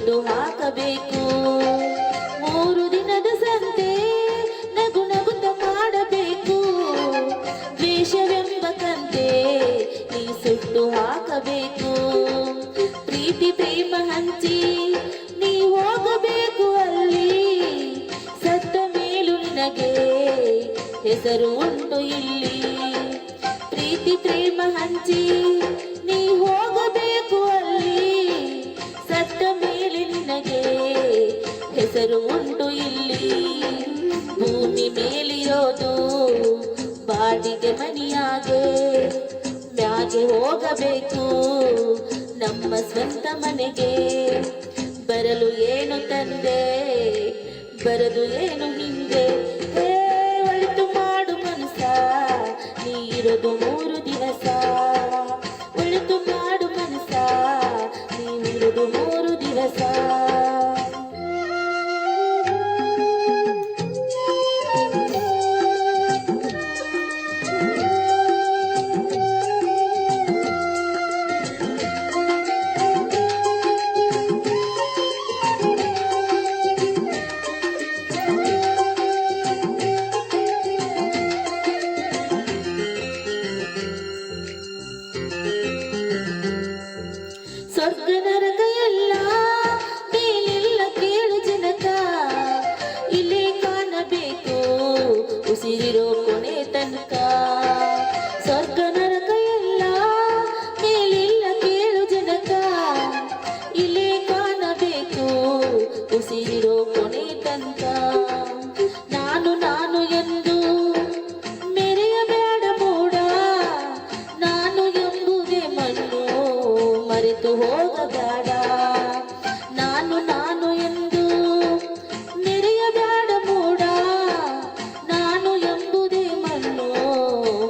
ಸುಟ್ಟು ಹಾಕಬೇಕು. 3 ದಿನದ ಸಂತೆ ನಗು ನಗುತ್ತ ಮಾಡಬೇಕು. ದ್ವೇಷವೆಂಬ ಕಂತೆ ನೀ ಸುಟ್ಟು ಹಾಕಬೇಕು. ಪ್ರೀತಿ ಪ್ರೇಮ ಹಂಚಿ ನೀ ಹೋಗಬೇಕು ಅಲ್ಲಿ. ಸತ್ತ ಮೇಲೂ ನಿನಗೆ ಹೆಸರು ಉಂಟು ಇಲ್ಲಿ. ಪ್ರೀತಿ ಪ್ರೇಮ ಹಂಚಿ ನೀ ಹೋಗಬೇಕು ಅಲ್ಲಿ. ಸತ್ತ ಮೇಲೆ ನಿನಗೆ ಹೆಸರು ಉಂಟು ಇಲ್ಲಿ. ಭೂಮಿ ಮೇಲಿರೋದು ಬಾಡಿಗೆ ಮನೆಯಾಗೆ, ಮ್ಯಾಗೆ ಹೋಗಬೇಕು ನಮ್ಮ ಸ್ವಂತ ಮನೆಗೆ. ಬರಲು ಏನು ತಂದೆ, ಬರದು ಏನು ಹಿಂದೆ. ಒಳಿತು ಮಾಡು ಮನಸ, ನೀ ಇರೋದು 3 ದಿವಸ. ಒಳಿತು ಮಾಡು ಮನಸ, ನೀ ಇರೋದು 3 ದಿವಸ. ಸ್ವರ್ಗ ನರಕ ಎಲ್ಲ ಮೇಲಿಲ್ಲ ಕೇಳು ಜನಕ. ಇಲ್ಲೇ ಕಾಣಬೇಕು ಉಸಿರಿರೋ ಕೊನೆ ತನಕ. ಸ್ವರ್ಗ ನರಕ ಎಲ್ಲ ಮೇಲಿಲ್ಲ ಕೇಳು ಜನಕ. ಇಲ್ಲೇ ಕಾಣಬೇಕು ಉಸಿರಿರೋ ಕೊನೆ ತನಕ. ನಾನು ನಾನು ಎಂದು ಮೆರೆಯಬೇಡ ಮೂಡ. ನಾನು ಎಂಬುದೇ ಮಣ್ಣು ಮರೆತು ಹೋಗಬೇಡ. ನಾನು ನಾನು ಎಂದು ಮೆರೆಯಬೇಡ ಮೂಡ. ನಾನು ಎಂಬುದೇ ಮಣ್ಣು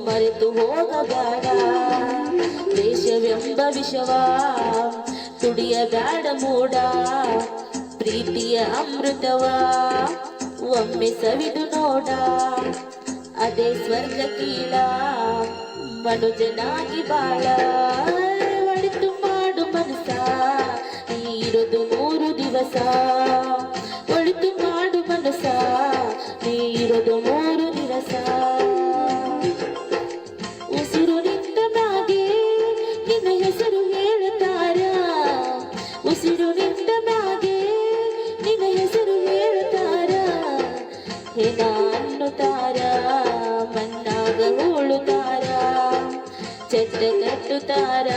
ಮರೆತು ಹೋಗಬೇಡ. ದೇಶವೆಂಬ ವಿಷವ ತುಡಿಯಬೇಡ ಮೂಡ. ಪ್ರೀತಿಯ ಅಮೃತವ ಒಮ್ಮೆ ಸವಿದು ನೋಡ. ಅದೇ ಸ್ವರ್ಗ ಕೀಳ ಮನುಜನಾಗಿ ಬಾಳ. ಒಳಿತು ಮಾಡು ಮನಸ, ನೀ ಇರೋದು 3 ದಿವಸ. ಒಳಿತು ಮಾಡು ಮನಸ, ನೀ ಇರೋದು 3 ದಿವಸ. ಉಸಿರು ನಿಂತ ಮ್ಯಾಗೆ ನಿನ್ನ ಹೆಸರು ಹೇಳುತ್ತಾರ. ಉಸಿರು ನಿಂತ ಮ್ಯಾಗೆ ನಿನ್ನ ಹೆಸರು ಹೇಳುತ್ತಾರ. ಹೆಣ ಅನ್ನುತ್ತಾರ, ಮಣ್ಣಾಗ ಹೂಳುತ್ತಾರ, ಚೆಟ್ಟ ಕಟ್ಟುತ್ತಾರ.